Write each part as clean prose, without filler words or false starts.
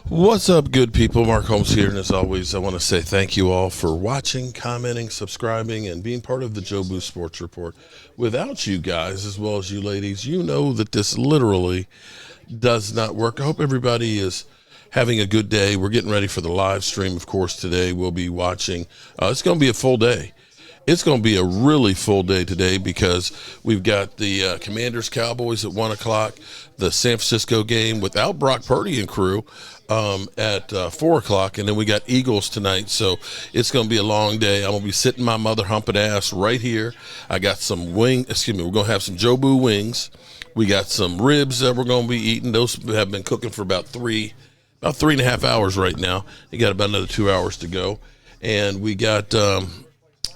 What's up, good people? Mark Holmes here, and as always, I want to say thank you all for watching, commenting, subscribing, and being part of the Joe Boo Sports Report. Without you guys, as well as you ladies, you know that this literally does not work. I hope everybody is having a good day. We're getting ready for the live stream, of course, today. We'll be watching. It's going to be a full day. It's going to be a really full day today because we've got the Commanders Cowboys at 1 o'clock, the San Francisco game without Brock Purdy and crew at 4 o'clock, and then we got Eagles tonight. So it's going to be a long day. I'm going to be sitting my mother humping ass right here. I got some we're going to have some Joe Boo wings. We got some ribs that we're going to be eating. Those have been cooking for about 3.5 hours right now. You got about another 2 hours to go. And we got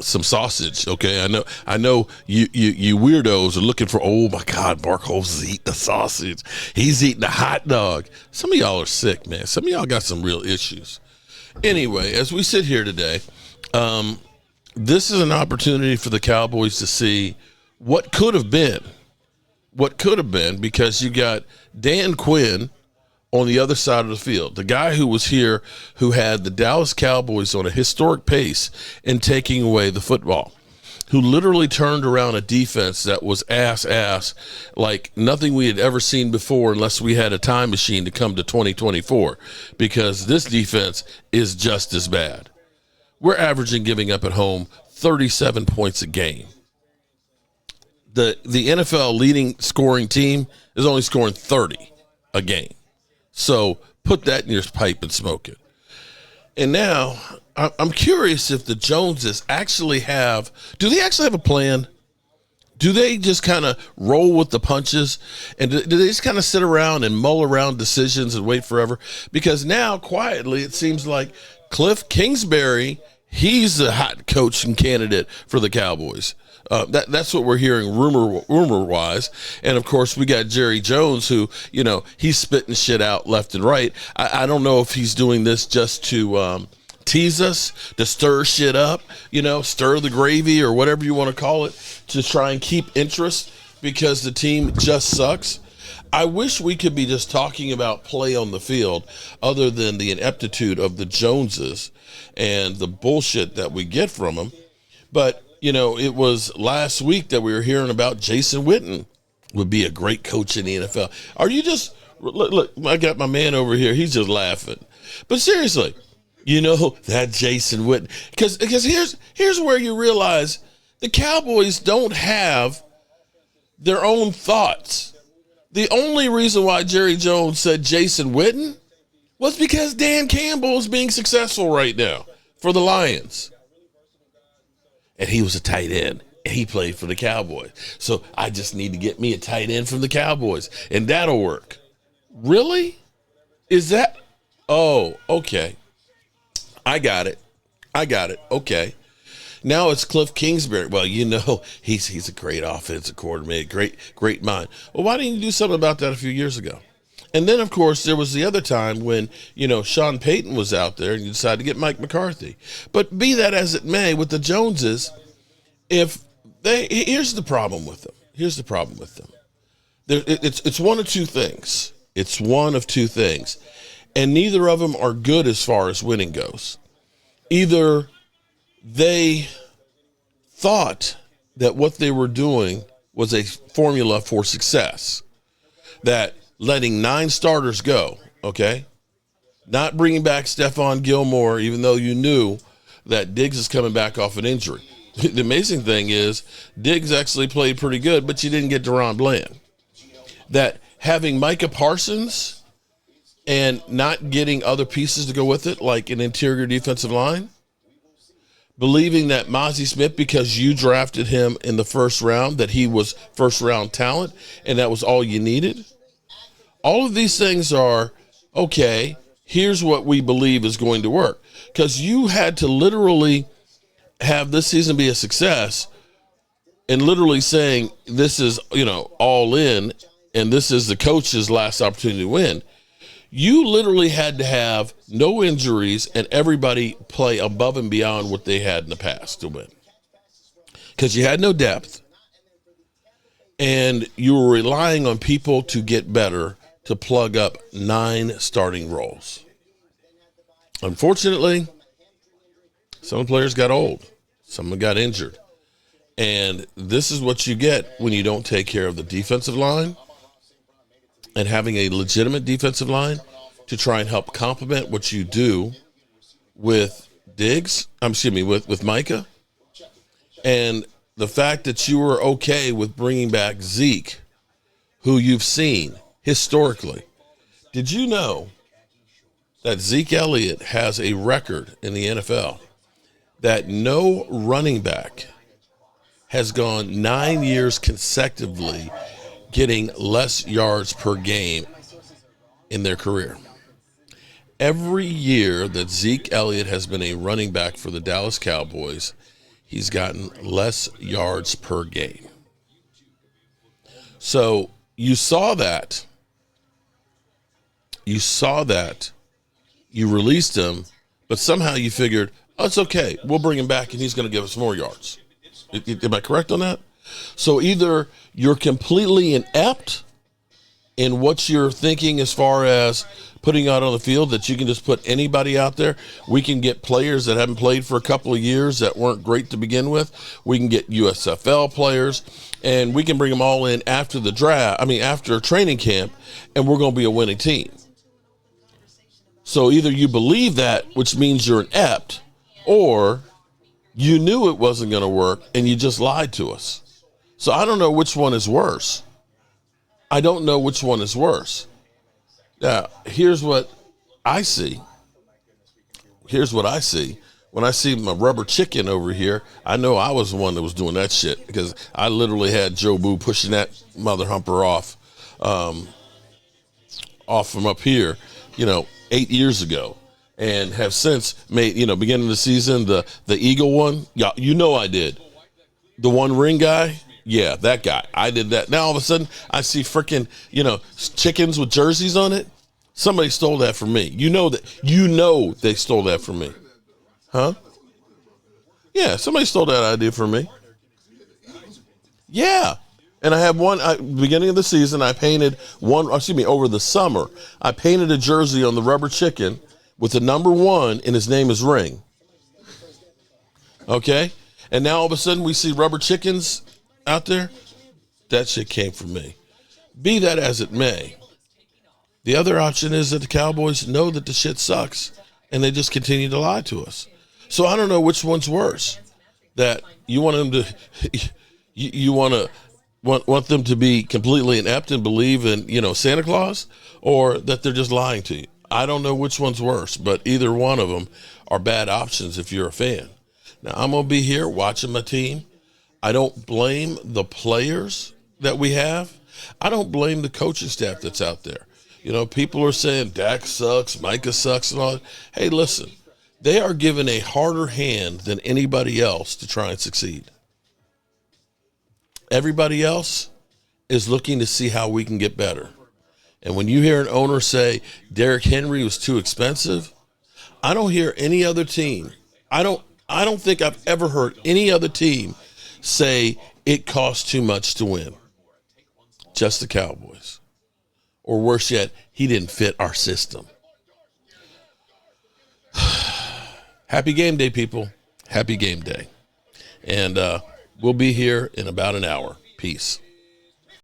some sausage. Okay, I know you weirdos are looking for, oh my God, Mark Holmes is eating the sausage. He's eating a hot dog. Some of y'all are sick, man. Some of y'all got some real issues. Anyway, as we sit here today, this is an opportunity for the Cowboys to see what could have been. Because you got Dan Quinn on the other side of the field, the guy who was here, who had the Dallas Cowboys on a historic pace in taking away the football, who literally turned around a defense that was ass like nothing we had ever seen before, unless we had a time machine to come to 2024, because this defense is just as bad. We're averaging, giving up at home, 37 points a game. The NFL leading scoring team is only scoring 30 a game. So put that in your pipe and smoke it. And now I'm curious if the Joneses actually do they actually have a plan? Do they just kind of roll with the punches? And do they just kind of sit around and mull around decisions and wait forever? Because now, quietly, it seems like Cliff Kingsbury, he's the hot coaching candidate for the Cowboys. That's what we're hearing rumor-wise. And, of course, we got Jerry Jones, who, he's spitting shit out left and right. I don't know if he's doing this just to tease us, to stir shit up, stir the gravy or whatever you want to call it, to try and keep interest because the team just sucks. I wish we could be just talking about play on the field other than the ineptitude of the Joneses and the bullshit that we get from them. But it was last week that we were hearing about Jason Witten would be a great coach in the NFL. Are you just look? I got my man over here. He's just laughing. But seriously, that Jason Witten, because here's where you realize the Cowboys don't have their own thoughts. The only reason why Jerry Jones said Jason Witten was because Dan Campbell is being successful right now for the Lions. And he was a tight end, and he played for the Cowboys. So I just need to get me a tight end from the Cowboys, and that'll work. Really? Is that? Oh, okay. I got it. Okay. Now it's Cliff Kingsbury. Well, he's a great offensive coordinator, great mind. Well, why didn't you do something about that a few years ago? And then, of course, there was the other time when, Sean Payton was out there and you decided to get Mike McCarthy. But be that as it may, with the Joneses, here's the problem with them. It's one of two things. And neither of them are good as far as winning goes. Either they thought that what they were doing was a formula for success, that letting 9 starters go, okay? Not bringing back Stephon Gilmore, even though you knew that Diggs is coming back off an injury. The amazing thing is Diggs actually played pretty good, but you didn't get Deron Bland. That having Micah Parsons and not getting other pieces to go with it, like an interior defensive line, believing that Mozzie Smith, because you drafted him in the first round, that he was first-round talent, and that was all you needed. All of these things are, okay, here's what we believe is going to work. Because you had to literally have this season be a success and literally saying this is, all in, and this is the coach's last opportunity to win. You literally had to have no injuries and everybody play above and beyond what they had in the past to win. Because you had no depth, and you were relying on people to get better to plug up 9 starting roles. Unfortunately, some players got old. Some got injured. And this is what you get when you don't take care of the defensive line and having a legitimate defensive line to try and help complement what you do with with Micah. And the fact that you were okay with bringing back Zeke, who you've seen historically. Did you know that Zeke Elliott has a record in the NFL that no running back has gone 9 years consecutively getting less yards per game in their career? Every year that Zeke Elliott has been a running back for the Dallas Cowboys, he's gotten less yards per game. So you saw that. You released him, but somehow you figured, oh, it's okay. We'll bring him back, and he's going to give us more yards. Am I correct on that? So either you're completely inept in what you're thinking as far as putting out on the field, that you can just put anybody out there. We can get players that haven't played for a couple of years that weren't great to begin with. We can get USFL players, and we can bring them all in after the draft. After training camp, and we're going to be a winning team. So either you believe that, which means you're inept, or you knew it wasn't going to work and you just lied to us. So I don't know which one is worse. Now, here's what I see. When I see my rubber chicken over here, I know I was the one that was doing that shit, because I literally had Joe Boo pushing that mother humper off from up here, 8 years ago, and have since made, beginning of the season, the Eagle one. Yeah, I did. The one ring guy. Yeah, that guy. I did that. Now all of a sudden I see freaking, chickens with jerseys on it. Somebody stole that from me. They stole that from me. Huh? Yeah, somebody stole that idea from me. Yeah. And I have beginning of the season, I painted over the summer, I painted a jersey on the rubber chicken with the number 1, and his name is Ring. Okay? And now all of a sudden we see rubber chickens out there. That shit came from me. Be that as it may, the other option is that the Cowboys know that the shit sucks, and they just continue to lie to us. So I don't know which one's worse. That you want them to, you want them to be completely inept and believe in, Santa Claus, or that they're just lying to you. I don't know which one's worse, but either one of them are bad options if you're a fan. Now, I'm going to be here watching my team. I don't blame the players that we have. I don't blame the coaching staff that's out there. People are saying Dak sucks, Micah sucks, and all that. Hey, listen, they are given a harder hand than anybody else to try and succeed. Everybody else is looking to see how we can get better. And when you hear an owner say Derrick Henry was too expensive, I don't hear any other team. I don't think I've ever heard any other team say it costs too much to win. Just the Cowboys. Or worse yet, he didn't fit our system. Happy game day, people. Happy game day. And we'll be here in about an hour. Peace.